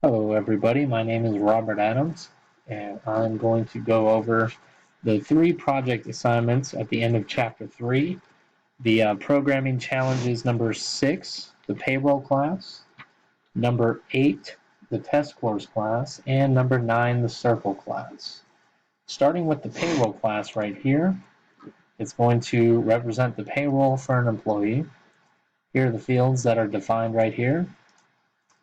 Hello everybody, my name is Robert Adams and I'm going to go over the three project assignments at the end of chapter 3, the programming challenges number 6, the payroll class, number 8, the test course class, and number 9, the circle class. Starting with the payroll class right here, it's going to represent the payroll for an employee. Here are the fields that are defined right here.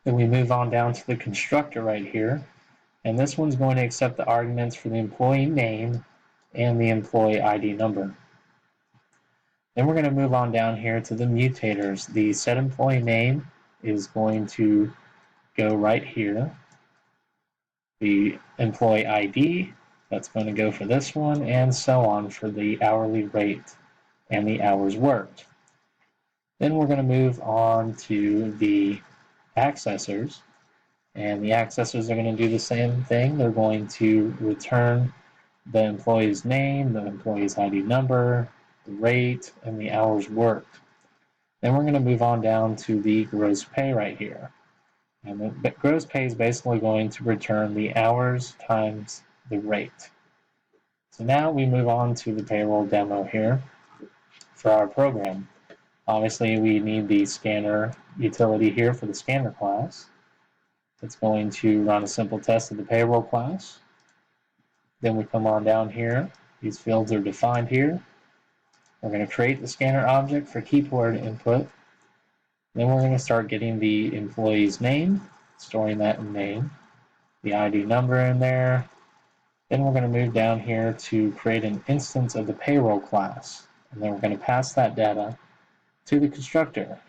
Then we move on down to the constructor right here. And this one's going to accept the arguments for the employee name and the employee ID number. Then we're going to move on down here to the mutators. The set employee name is going to go right here. The employee ID, that's going to go for this one, and so on for the hourly rate and the hours worked. Then we're going to move on to the accessors. And the accessors are going to do the same thing. They're going to return the employee's name, the employee's ID number, the rate, and the hours worked. Then we're going to move on down to the gross pay right here. And the gross pay is basically going to return the hours times the rate. So now we move on to the payroll demo here for our program. Obviously, we need the scanner utility here for the scanner class. It's going to run a simple test of the payroll class. Then we come on down here. These fields are defined here. We're going to create the scanner object for keyboard input. Then we're going to start getting the employee's name, storing that in name, the ID number in there. Then we're going to move down here to create an instance of the payroll class. And then we're going to pass that data to the constructor.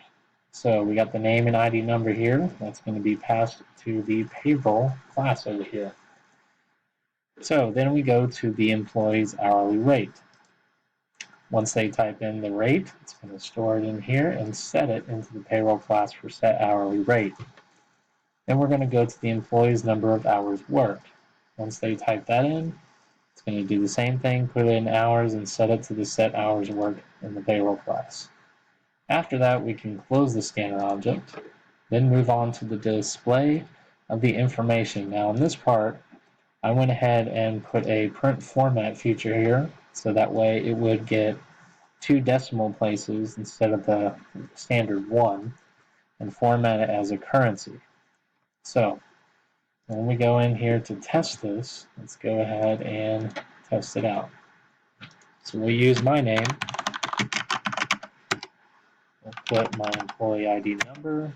So we got the name and ID number here. That's going to be passed to the payroll class over here. So then we go to the employee's hourly rate. Once they type in the rate, it's going to store it in here and set it into the payroll class for set hourly rate. Then we're going to go to the employee's number of hours worked. Once they type that in, it's going to do the same thing, put it in hours and set it to the set hours worked in the payroll class. After that, we can close the scanner object, then move on to the display of the information. Now in this part, I went ahead and put a print format feature here, so that way it would get 2 decimal places instead of the standard 1, and format it as a currency. So when we go in here to test this, let's go ahead and test it out. So we'll use my name. We'll put my employee ID number.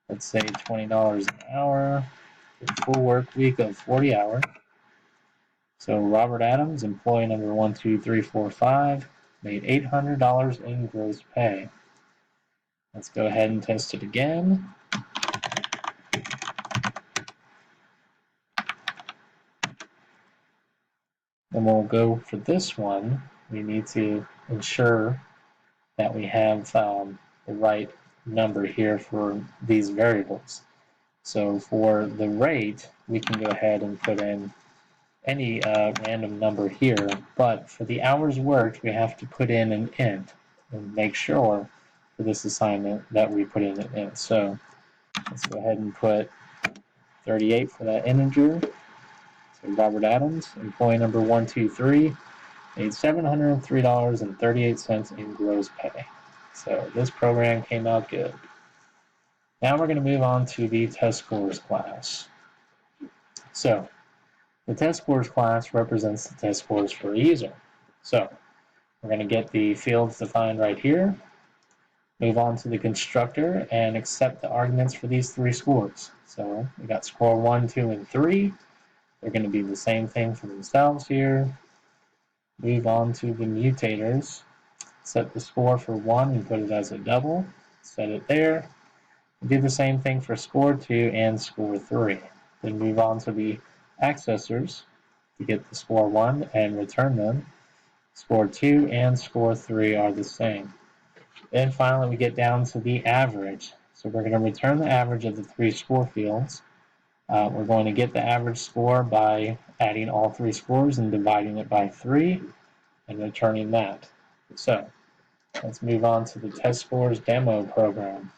Let's say $20 an hour for a full work week of 40 hours. So Robert Adams, employee number 12345, made $800 in gross pay. Let's go ahead and test it again. And we'll go for this one. We need to ensure that we have the right number here for these variables. So for the rate, we can go ahead and put in any random number here, but for the hours worked, we have to put in an int and make sure for this assignment that we put in an int. So let's go ahead and put 38 for that integer. So Robert Adams, employee number 123, made $703.38 in gross pay. So this program came out good. Now we're going to move on to the test scores class. So the test scores class represents the test scores for a user. So we're going to get the fields defined right here, move on to the constructor, and accept the arguments for these 3 scores. So we got score 1, 2, and 3. They're going to be the same thing for themselves here. Move on to the mutators. Set the score for 1 and put it as a double. Set it there. Do the same thing for score 2 and score 3. Then move on to the accessors to get the score 1 and return them. Score 2 and score 3 are the same. Then finally we get down to the average. So we're going to return the average of the 3 score fields. We're going to get the average score by adding all 3 scores and dividing it by 3 and returning that. So let's move on to the test scores demo program.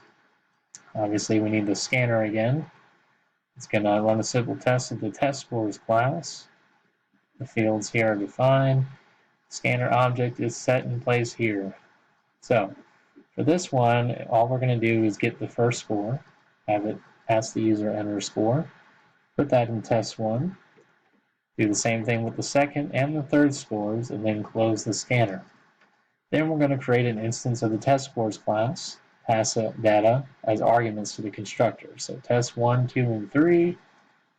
Obviously we need the scanner again. It's going to run a simple test of the test scores class. The fields here are defined. Scanner object is set in place here. So for this one, all we're going to do is get the first score, have it ask the user enter a score, put that in test 1, do the same thing with the second and the third scores, and then close the scanner. Then we're going to create an instance of the test scores class, pass data as arguments to the constructor. So test 1, 2, and 3,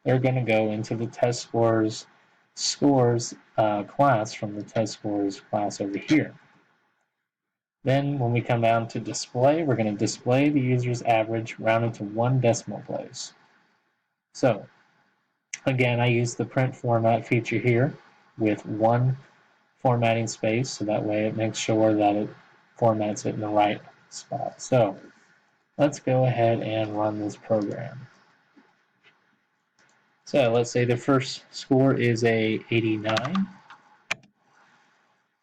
they're going to go into the test scores class from the test scores class over here. Then when we come down to display, we're going to display the user's average rounded to 1 decimal place. So again, I use the print format feature here with 1 formatting space, so that way it makes sure that it formats it in the right spot. So let's go ahead and run this program. So let's say the first score is a 89,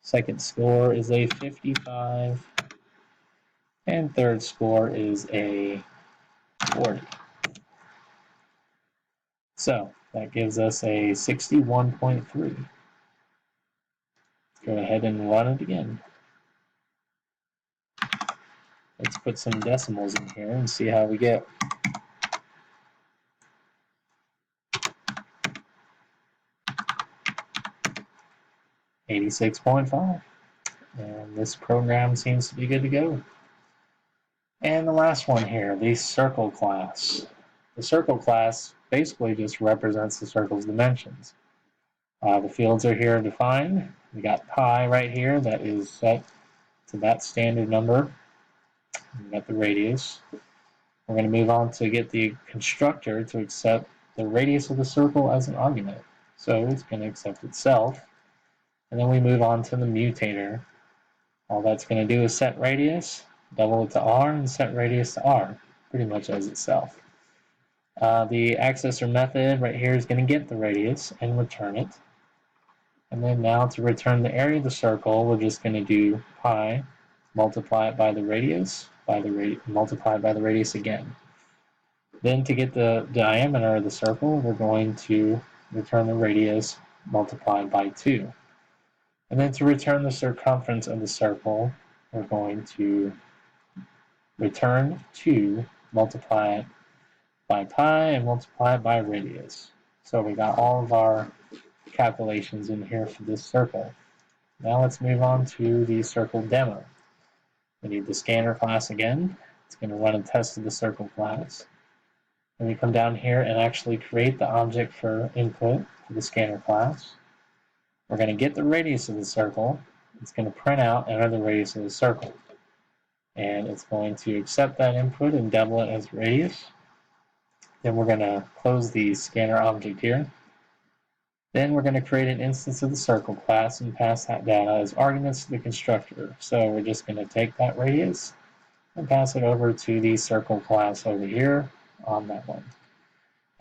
second score is a 55, and third score is a 40. So that gives us a 61.3. Go ahead and run it again. Let's put some decimals in here and see how we get. $86.5. And this program seems to be good to go. And the last one here, the circle class. The circle class basically just represents the circle's dimensions. The fields are here defined. We got pi right here that is set to that standard number. We got the radius. We're going to move on to get the constructor to accept the radius of the circle as an argument. So it's going to accept itself. And then we move on to the mutator. All that's going to do is set radius, double it to r, and set radius to r, pretty much as itself. The accessor method right here is going to get the radius and return it. And then now to return the area of the circle, we're just going to do pi, multiply it by the radius, multiply it by the radius again. Then to get the diameter of the circle, we're going to return the radius multiplied by 2. And then to return the circumference of the circle, we're going to return 2, multiply it by pi, and multiply it by radius. So we got all of our calculations in here for this circle. Now let's move on to the circle demo. We need the scanner class again. It's going to run a test of the circle class. And we come down here and actually create the object for input for the scanner class. We're going to get the radius of the circle. It's going to print out enter the radius of the circle. And it's going to accept that input and double it as radius. Then we're going to close the scanner object here. Then we're going to create an instance of the circle class and pass that data as arguments to the constructor. So we're just going to take that radius and pass it over to the circle class over here on that one.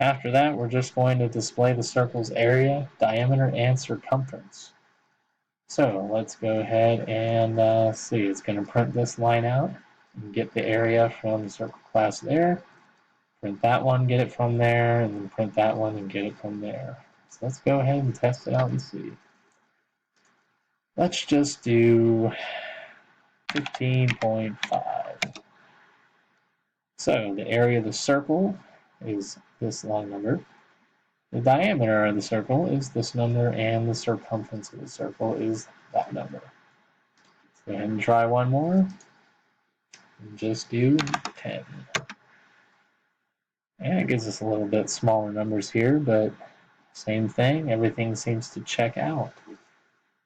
After that, we're just going to display the circle's area, diameter, and circumference. So let's go ahead and see. It's going to print this line out and get the area from the circle class there. Print that one, get it from there, and then print that one and get it from there. So let's go ahead and test it out and see. Let's just do 15.5. So the area of the circle is this long number. The diameter of the circle is this number, and the circumference of the circle is that number. Let's go ahead and try one more. And just do 10. And it gives us a little bit smaller numbers here, but same thing. Everything seems to check out.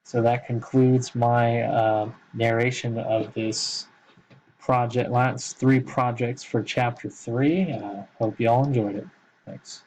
So that concludes my narration of this project, last 3 projects for Chapter 3. Hope you all enjoyed it. Thanks.